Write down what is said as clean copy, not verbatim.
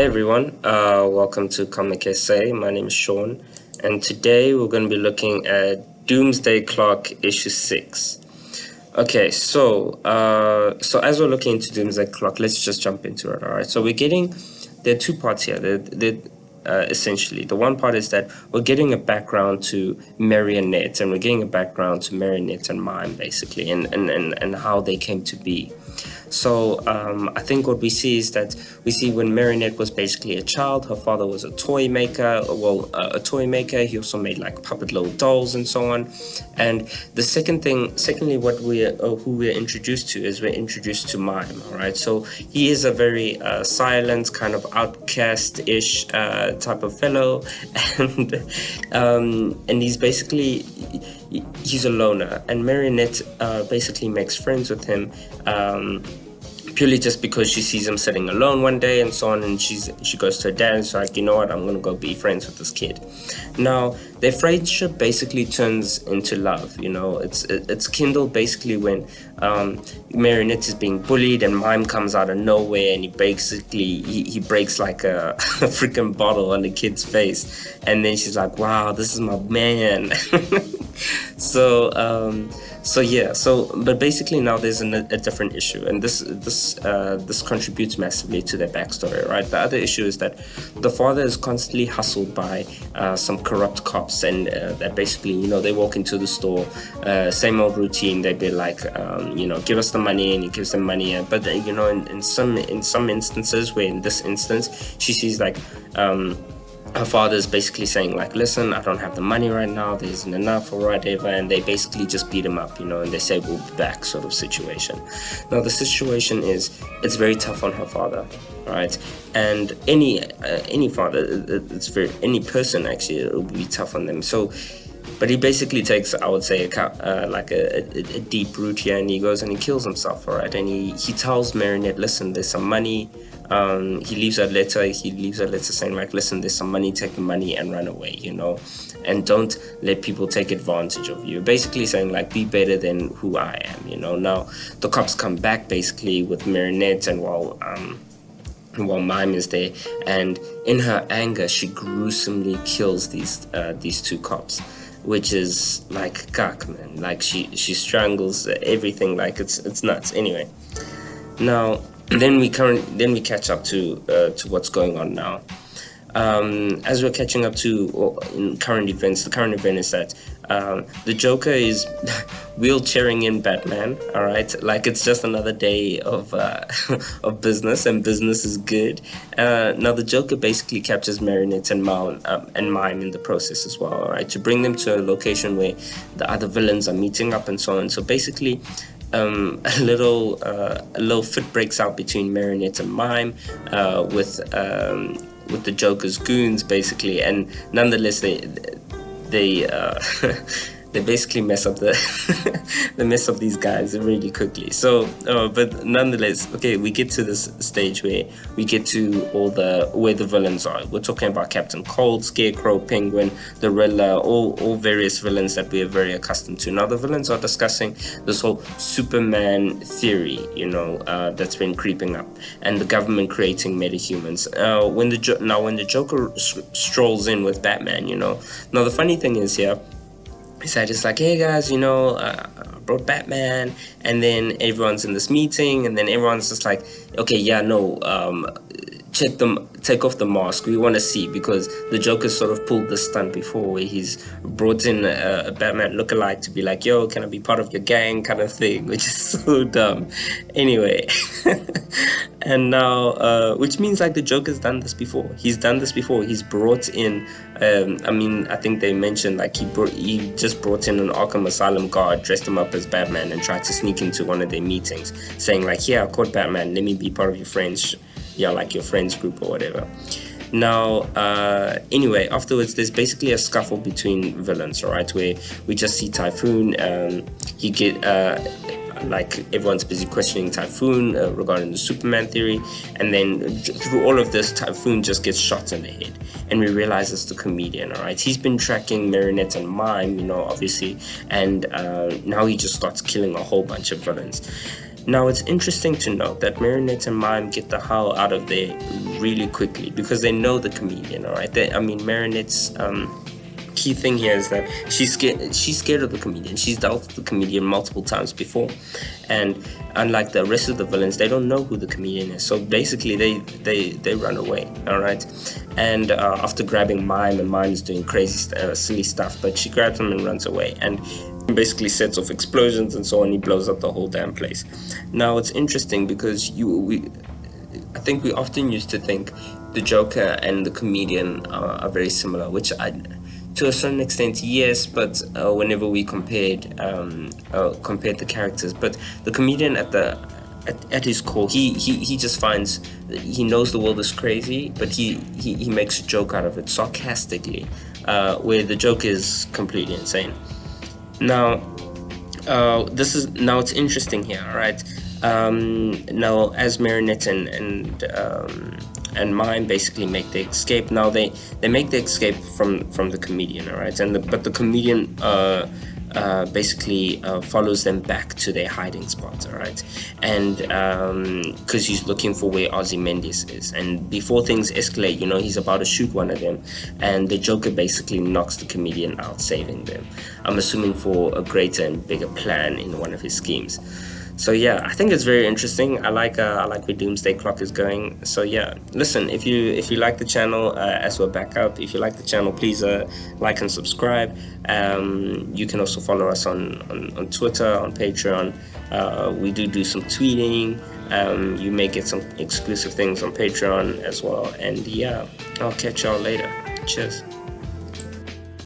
Hey everyone, welcome to Comic SA. My name is Sean, and today we're going to be looking at Doomsday Clock issue 6. Okay, so as we're looking into Doomsday Clock, let's just jump into it. All right, so there are two parts here. Essentially, the one part is that we're getting a background to Marionette, and we're getting a background to Marionette and Mime, basically, and how they came to be. So I think what we see is that we see when Marionette was basically a child, her father was a toy maker. A toy maker. He also made like puppet little dolls and so on. And the secondly, what who we're introduced to is we're introduced to Mime. All right, so he is a very silent, kind of outcast-ish type of fellow, and he's basically he's a loner, and Marionette basically makes friends with him. Purely just because she sees him sitting alone one day and so on, and she goes to her dad and she's like, you know what, I'm gonna go be friends with this kid. Now their friendship basically turns into love. You know, it's kindled basically when Marionette is being bullied and Mime comes out of nowhere and he basically he breaks like a freaking bottle on the kid's face, and then she's like, wow, this is my man. But basically now there's a different issue, and this contributes massively to their backstory, right? The other issue is that the father is constantly hustled by some corrupt cops, and that basically, you know, they walk into the store, same old routine. They'd be like, give us the money, and he gives them money. But you know, in some instances, where in this instance she sees like her father's basically saying like, listen, I don't have the money right now, there isn't enough or whatever, and they basically just beat him up, you know, and they say we'll be back, sort of situation. Now the situation is, it's very tough on her father, right? And any father, any person actually, it will be tough on them. So, but he basically takes, I would say, a deep route here, and he goes and he kills himself, all right? And he tells Marionette, listen, there's some money. He leaves a letter saying like, listen, there's some money, take the money and run away, you know, and don't let people take advantage of you. Basically saying like, be better than who I am, you know. Now the cops come back basically with Marionette, and while Mime is there, and in her anger she gruesomely kills these two cops, which is like gak, man. Like she strangles everything, like it's nuts. Anyway, now then we catch up to what's going on now. As we're catching up to in current events, the current event is that the Joker is wheelchairing in Batman. All right, like it's just another day of business, and business is good. Now the Joker basically captures Marionette and Mime in the process as well. All right, to bring them to a location where the other villains are meeting up and so on. So basically, a little fit breaks out between Marionette and Mime with the Joker's goons basically, and nonetheless they basically mess up these guys really quickly. So but nonetheless, okay, we get to this stage where we get to where the villains are. We're talking about Captain Cold, Scarecrow, Penguin, the Riddler, all various villains that we are very accustomed to. Now the villains are discussing this whole Superman theory, you know, that's been creeping up, and the government creating metahumans. When the Joker strolls in with Batman, you know. Now the funny thing is here, so it's like, hey guys, you know, I brought Batman, and then everyone's in this meeting, and then everyone's just like, okay, yeah, no, take off the mask, we want to see, because the Joker sort of pulled this stunt before where he's brought in a Batman lookalike to be like, yo, can I be part of your gang, kind of thing, which is so dumb. Anyway, and now, which means like the Joker's done this before. He's brought in, I think they mentioned like he just brought in an Arkham Asylum guard, dressed him up as Batman, and tried to sneak into one of their meetings, saying like, yeah, I caught Batman, let me be part of your friends, yeah, like your friends group or whatever. Now, anyway, afterwards, there's basically a scuffle between villains, all right, where we just see Typhoon. Like everyone's busy questioning Typhoon regarding the Superman theory, and then through all of this, Typhoon just gets shot in the head, and we realize it's the comedian. All right, he's been tracking Marionette and Mime, you know, obviously, and now he just starts killing a whole bunch of villains. Now, it's interesting to note that Marionette and Mime get the hell out of there really quickly because they know the comedian, all right? Marionette's key thing here is that she's scared of the comedian. She's dealt with the comedian multiple times before, and unlike the rest of the villains, they don't know who the comedian is. So basically, they run away, all right? And after grabbing Mime, and Mime's doing crazy, silly stuff, but she grabs him and runs away, and basically sets off explosions and so on. He blows up the whole damn place. Now, it's interesting because I think we often used to think the Joker and the comedian are very similar, which to a certain extent, yes, but whenever we compared the characters, but the comedian at his core, he just finds, he knows the world is crazy, but he makes a joke out of it sarcastically, where the joke is completely insane. Now, it's interesting here, right? Now, as Marionette and Mime basically make the escape. Now they make the escape from the comedian, all right? But the comedian basically follows them back to their hiding spot, all right? And because he's looking for where Ozymandias is, and before things escalate, he's about to shoot one of them, and the Joker basically knocks the comedian out, saving them. I'm assuming for a greater and bigger plan in one of his schemes. So yeah, I think it's very interesting. I like where Doomsday Clock is going. So yeah, listen, if you like the channel, as we're back up, if you like the channel, please like and subscribe. You can also follow us on Twitter, on Patreon. We do some tweeting. You may get some exclusive things on Patreon as well. And yeah, I'll catch y'all later. Cheers.